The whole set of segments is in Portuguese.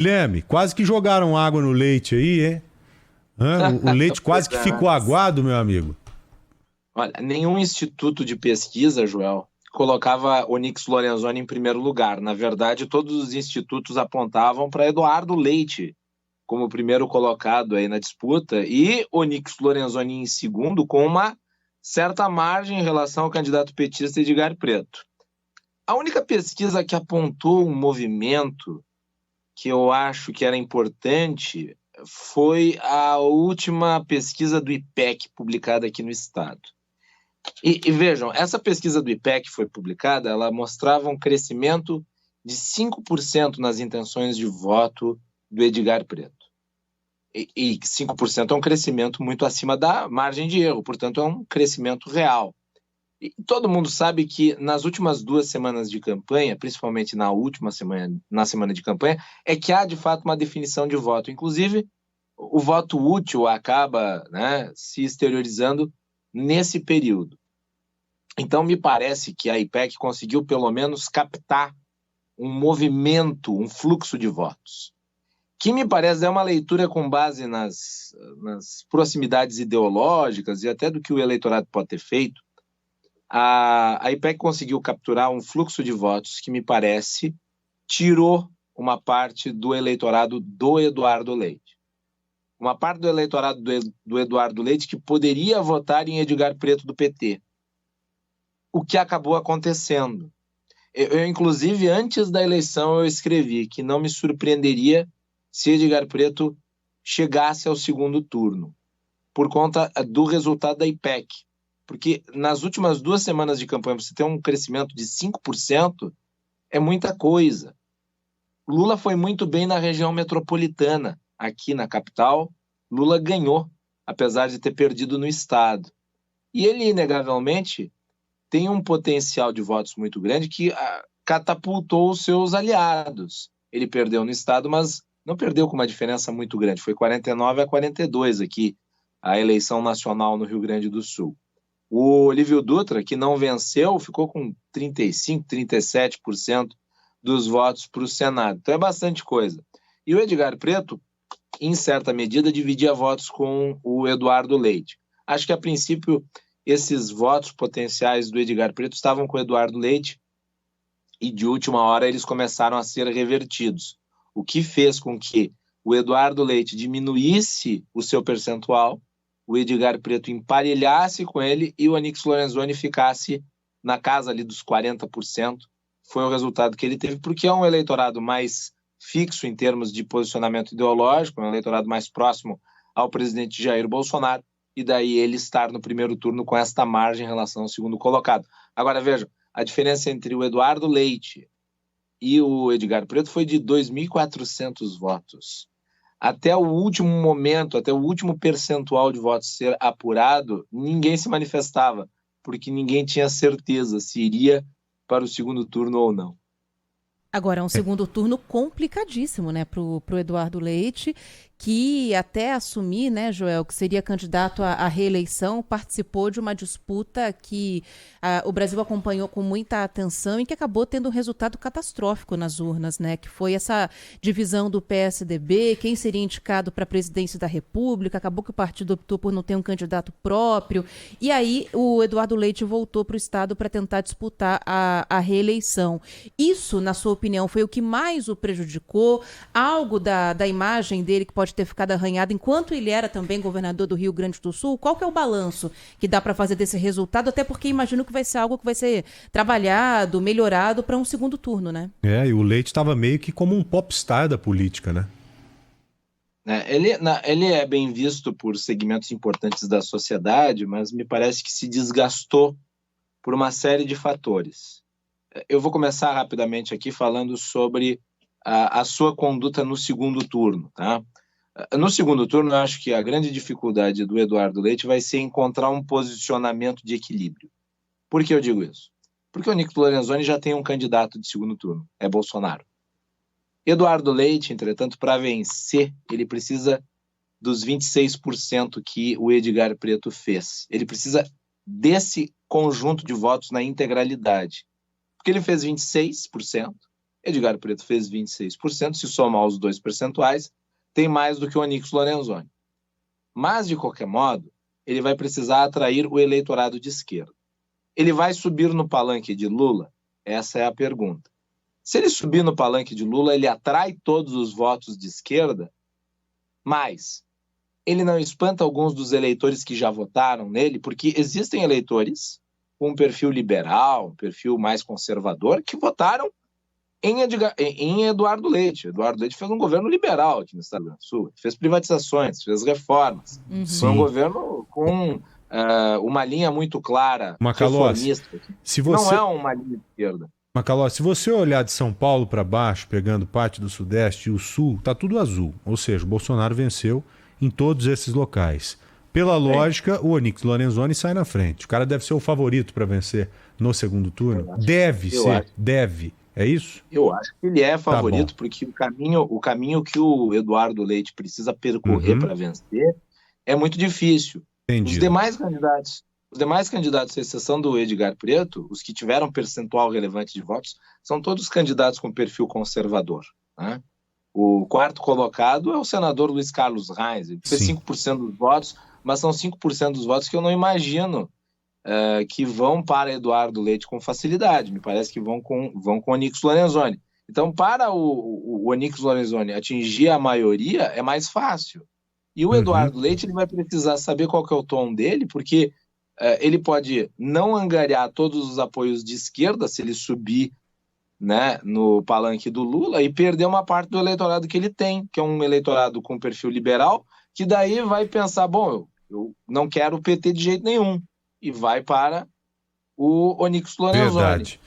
Guilherme, quase que jogaram água no leite aí, hein? O leite Pois quase que é, né? ficou aguado, meu amigo. Olha, nenhum instituto de pesquisa, Joel, colocava Onyx Lorenzoni em primeiro lugar. Na verdade, todos os institutos apontavam para Eduardo Leite como primeiro colocado aí na disputa e Onyx Lorenzoni em segundo, com uma certa margem em relação ao candidato petista Edgar Preto. A única pesquisa que apontou um movimento que eu acho que era importante foi a última pesquisa do IPEC publicada aqui no estado. E vejam, essa pesquisa do IPEC que foi publicada, ela mostrava um crescimento de 5% nas intenções de voto do Edgar Preto. E 5% é um crescimento muito acima da margem de erro, portanto é um crescimento real. E todo mundo sabe que nas últimas 2 semanas de campanha, principalmente na última semana, na semana de campanha, é que há de fato uma definição de voto. Inclusive, o voto útil acaba, né, se exteriorizando nesse período. Então, me parece que a IPEC conseguiu, pelo menos, captar um movimento, um fluxo de votos, que me parece é uma leitura com base nas proximidades ideológicas e até do que o eleitorado pode ter feito. A IPEC conseguiu capturar um fluxo de votos que, me parece, tirou uma parte do eleitorado do Eduardo Leite. Uma parte do eleitorado do Eduardo Leite que poderia votar em Edgar Preto do PT. O que acabou acontecendo. Inclusive, antes da eleição, eu escrevi que não me surpreenderia se Edgar Preto chegasse ao segundo turno, por conta do resultado da IPEC. Porque nas últimas 2 semanas de campanha, você ter um crescimento de 5% é muita coisa. Lula foi muito bem na região metropolitana. Aqui na capital, Lula ganhou, apesar de ter perdido no estado. E ele, inegavelmente, tem um potencial de votos muito grande que catapultou os seus aliados. Ele perdeu no estado, mas não perdeu com uma diferença muito grande. Foi 49-42 aqui, a eleição nacional no Rio Grande do Sul. O Olívio Dutra, que não venceu, ficou com 35%, 37% dos votos para o Senado. Então é bastante coisa. E o Edgar Preto, em certa medida, dividia votos com o Eduardo Leite. Acho que, a princípio, esses votos potenciais do Edgar Preto estavam com o Eduardo Leite e, de última hora, eles começaram a ser revertidos, o que fez com que o Eduardo Leite diminuísse o seu percentual, o Edgar Preto emparelhasse com ele e o Onyx Lorenzoni ficasse na casa ali dos 40%. Foi o resultado que ele teve, porque é um eleitorado mais fixo em termos de posicionamento ideológico, um eleitorado mais próximo ao presidente Jair Bolsonaro, e daí ele estar no primeiro turno com esta margem em relação ao segundo colocado. Agora, vejam, a diferença entre o Eduardo Leite e o Edgar Preto foi de 2.400 votos. Até o último momento, até o último percentual de votos ser apurado, ninguém se manifestava, porque ninguém tinha certeza se iria para o segundo turno ou não. Agora, é um segundo turno complicadíssimo, né, pro Eduardo Leite, que até assumir, né, Joel, que seria candidato à reeleição, participou de uma disputa que o Brasil acompanhou com muita atenção e que acabou tendo um resultado catastrófico nas urnas, né, que foi essa divisão do PSDB, quem seria indicado para a presidência da República, acabou que o partido optou por não ter um candidato próprio, e aí o Eduardo Leite voltou para o estado para tentar disputar a reeleição. Isso, na sua opinião, foi o que mais o prejudicou? Algo da imagem dele que pode ter ficado arranhada enquanto ele era também governador do Rio Grande do Sul? Qual que é o balanço que dá para fazer desse resultado? Até porque imagino que vai ser algo que vai ser trabalhado, melhorado para um segundo turno, né? E o Leite estava meio que como um popstar da política, né? Ele é bem visto por segmentos importantes da sociedade, mas me parece que se desgastou por uma série de fatores. Eu vou começar rapidamente aqui falando sobre a sua conduta no segundo turno, tá? No segundo turno, eu acho que a grande dificuldade do Eduardo Leite vai ser encontrar um posicionamento de equilíbrio. Por que eu digo isso? Porque o Onyx Lorenzoni já tem um candidato de segundo turno, é Bolsonaro. Eduardo Leite, entretanto, para vencer, ele precisa dos 26% que o Edgar Preto fez. Ele precisa desse conjunto de votos na integralidade. Porque ele fez 26%, Edgar Preto fez 26%, se somar os 2 percentuais, tem mais do que o Onyx Lorenzoni. Mas, de qualquer modo, ele vai precisar atrair o eleitorado de esquerda. Ele vai subir no palanque de Lula? Essa é a pergunta. Se ele subir no palanque de Lula, ele atrai todos os votos de esquerda, mas ele não espanta alguns dos eleitores que já votaram nele, porque existem eleitores com um perfil liberal, um perfil mais conservador, que votaram em Eduardo Leite. Eduardo Leite fez um governo liberal aqui no Estado do Rio Grande do Sul, fez privatizações, fez reformas. Foi um governo com uma linha muito clara, reformista. Não é uma linha de esquerda. Macalossi, se você olhar de São Paulo para baixo, pegando parte do Sudeste e o Sul, tá tudo azul. Ou seja, o Bolsonaro venceu em todos esses locais. Pela lógica, o Onyx Lorenzoni sai na frente. O cara deve ser o favorito para vencer no segundo turno. Deve. É isso? Eu acho que ele é favorito, porque o caminho que o Eduardo Leite precisa percorrer para vencer é muito difícil. Entendi. Os demais candidatos, à exceção do Edgar Preto, os que tiveram percentual relevante de votos, são todos candidatos com perfil conservador, né? O quarto colocado é o senador Luiz Carlos Reis. Ele fez 5% dos votos, mas são 5% dos votos que eu não imagino que vão para Eduardo Leite com facilidade. Me parece que vão com Onyx Lorenzoni. Então, para o Onyx Lorenzoni atingir a maioria, é mais fácil. E o Eduardo Leite ele vai precisar saber qual que é o tom dele, porque ele pode não angariar todos os apoios de esquerda se ele subir, né, no palanque do Lula, e perder uma parte do eleitorado que ele tem, que é um eleitorado com perfil liberal, que daí vai pensar, bom, eu não quero o PT de jeito nenhum, e vai para o Onyx Lorenzoni.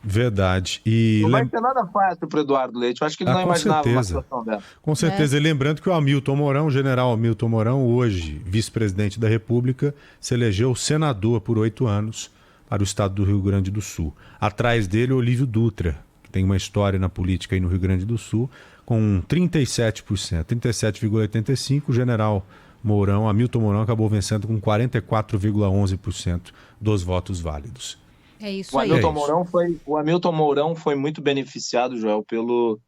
Verdade. E não vai ter nada fácil para o Eduardo Leite. Eu acho que ele não imaginava uma situação dessa. Com certeza. E lembrando que o Hamilton Mourão, o general Hamilton Mourão, hoje vice-presidente da República, se elegeu senador por 8 anos para o estado do Rio Grande do Sul. Atrás dele, Olívio Dutra, que tem uma história na política aí no Rio Grande do Sul, com 37%, 37,85%. O general Mourão, Hamilton Mourão, acabou vencendo com 44,11% dos votos válidos. É isso o aí. O Hamilton Mourão foi muito beneficiado, Joel, pelo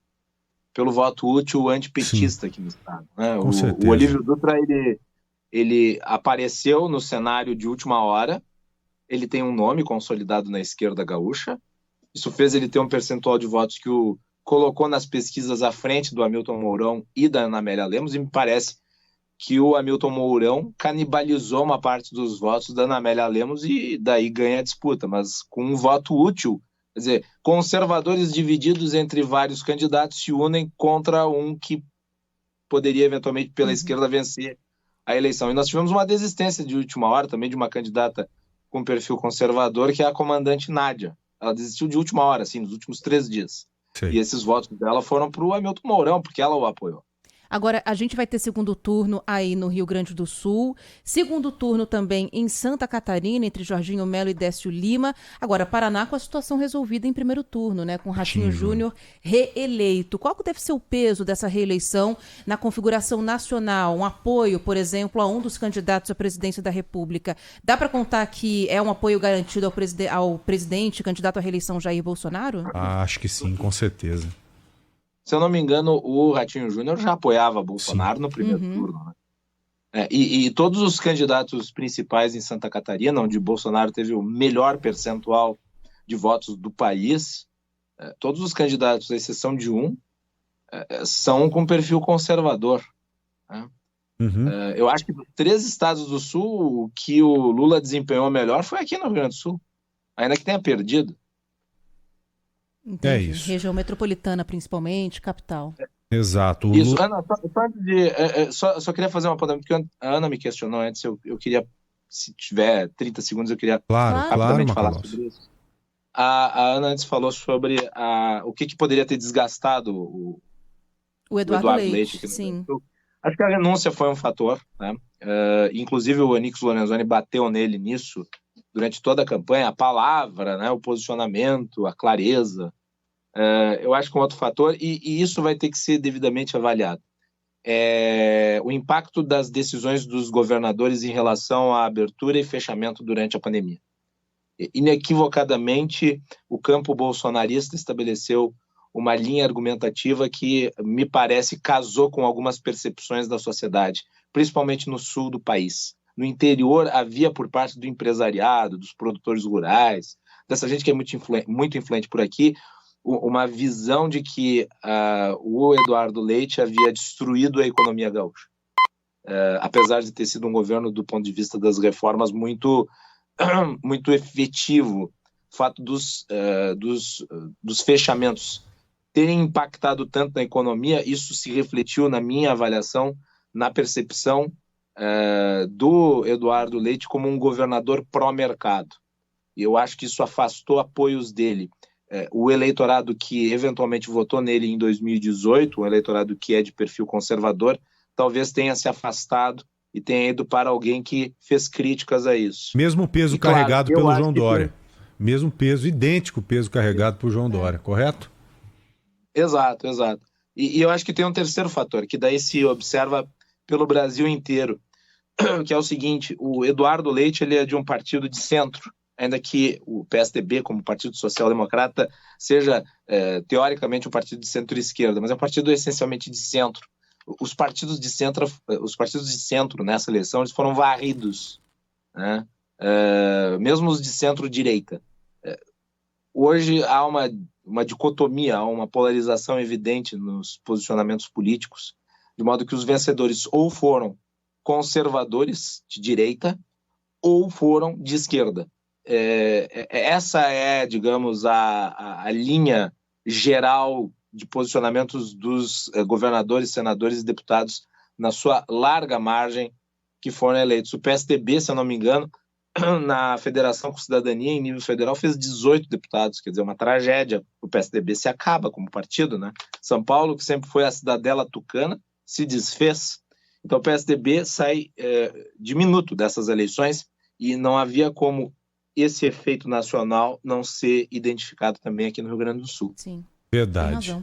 voto útil antipetista aqui no estado, né? O Olívio Dutra, ele apareceu no cenário de última hora, ele tem um nome consolidado na esquerda gaúcha, isso fez ele ter um percentual de votos que o colocou nas pesquisas à frente do Hamilton Mourão e da Ana Amélia Lemos, e me parece que o Hamilton Mourão canibalizou uma parte dos votos da Ana Amélia Lemos e daí ganha a disputa, mas com um voto útil. Quer dizer, conservadores divididos entre vários candidatos se unem contra um que poderia eventualmente pela esquerda vencer a eleição. E nós tivemos uma desistência de última hora também de uma candidata com perfil conservador, que é a comandante Nádia. Ela desistiu de última hora, assim, nos últimos 3 dias. Sim. E esses votos dela foram para o Hamilton Mourão, porque ela o apoiou. Agora, a gente vai ter segundo turno aí no Rio Grande do Sul, segundo turno também em Santa Catarina, entre Jorginho Melo e Décio Lima. Agora, Paraná com a situação resolvida em primeiro turno, né, com Ratinho Júnior reeleito. Qual que deve ser o peso dessa reeleição na configuração nacional? Um apoio, por exemplo, a um dos candidatos à presidência da República. Dá para contar que é um apoio garantido ao presidente, candidato à reeleição Jair Bolsonaro? Acho que sim, com certeza. Se eu não me engano, o Ratinho Júnior já apoiava Bolsonaro no primeiro turno, né? E todos os candidatos principais em Santa Catarina, onde Bolsonaro teve o melhor percentual de votos do país, todos os candidatos, à exceção de um, são com perfil conservador, né? Eu acho que dos 3 estados do Sul, o que o Lula desempenhou melhor foi aqui no Rio Grande do Sul, ainda que tenha perdido. Entendi. É isso. Região metropolitana, principalmente, capital. Exato. Isso, Ana, só queria fazer uma pergunta, porque a Ana me questionou antes, eu queria, se tiver 30 segundos, eu queria rapidamente falar sobre isso. A Ana antes falou sobre o que poderia ter desgastado o Eduardo Leite aqui no sim. Acho que a renúncia foi um fator, né? Inclusive o Onyx Lorenzoni bateu nele nisso durante toda a campanha, a palavra, né, o posicionamento, a clareza. Eu acho que é um outro fator, e isso vai ter que ser devidamente avaliado. O impacto das decisões dos governadores em relação à abertura e fechamento durante a pandemia. Inequivocadamente, o campo bolsonarista estabeleceu uma linha argumentativa que me parece casou com algumas percepções da sociedade, principalmente no sul do país. No interior havia por parte do empresariado, dos produtores rurais, dessa gente que é muito influente por aqui, uma visão de que o Eduardo Leite havia destruído a economia gaúcha. Apesar de ter sido um governo, do ponto de vista das reformas, muito efetivo, o fato dos fechamentos terem impactado tanto na economia, isso se refletiu na minha avaliação, na percepção do Eduardo Leite como um governador pró-mercado. E eu acho que isso afastou apoios dele. O eleitorado que eventualmente votou nele em 2018, um eleitorado que é de perfil conservador, talvez tenha se afastado e tenha ido para alguém que fez críticas a isso. Mesmo peso carregado pelo João Dória. Mesmo peso, idêntico peso carregado por João Dória, correto? Exato. E eu acho que tem um terceiro fator, que daí se observa pelo Brasil inteiro, que é o seguinte: o Eduardo Leite ele é de um partido de centro, ainda que o PSDB, como Partido Social Democrata, seja teoricamente um partido de centro-esquerda, mas é um partido essencialmente de centro. Os partidos de centro nessa eleição eles foram varridos, né? Mesmo os de centro-direita. Hoje há uma dicotomia, há uma polarização evidente nos posicionamentos políticos, de modo que os vencedores ou foram conservadores de direita ou foram de esquerda. Essa é, digamos, a linha geral de posicionamentos dos governadores, senadores e deputados na sua larga margem que foram eleitos. O PSDB, se eu não me engano, na Federação com Cidadania, em nível federal, fez 18 deputados, quer dizer, uma tragédia. O PSDB se acaba como partido, né? São Paulo, que sempre foi a cidadela tucana, se desfez. Então o PSDB sai diminuto dessas eleições e não havia como esse efeito nacional não ser identificado também aqui no Rio Grande do Sul. Sim. Verdade.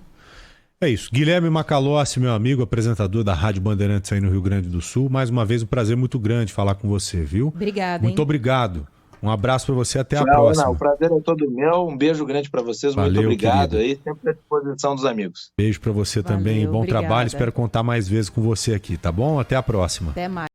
É isso. Guilherme Macalossi, meu amigo, apresentador da Rádio Bandeirantes aí no Rio Grande do Sul. Mais uma vez, um prazer muito grande falar com você, viu? Obrigada. Muito obrigado. Um abraço para você, até a próxima. O prazer é todo meu. Um beijo grande para vocês. Valeu, muito obrigado. Querido. Aí, sempre à disposição dos amigos. Beijo para você também. Bom obrigada. trabalho. Espero contar mais vezes com você aqui, tá bom? Até a próxima. Até mais.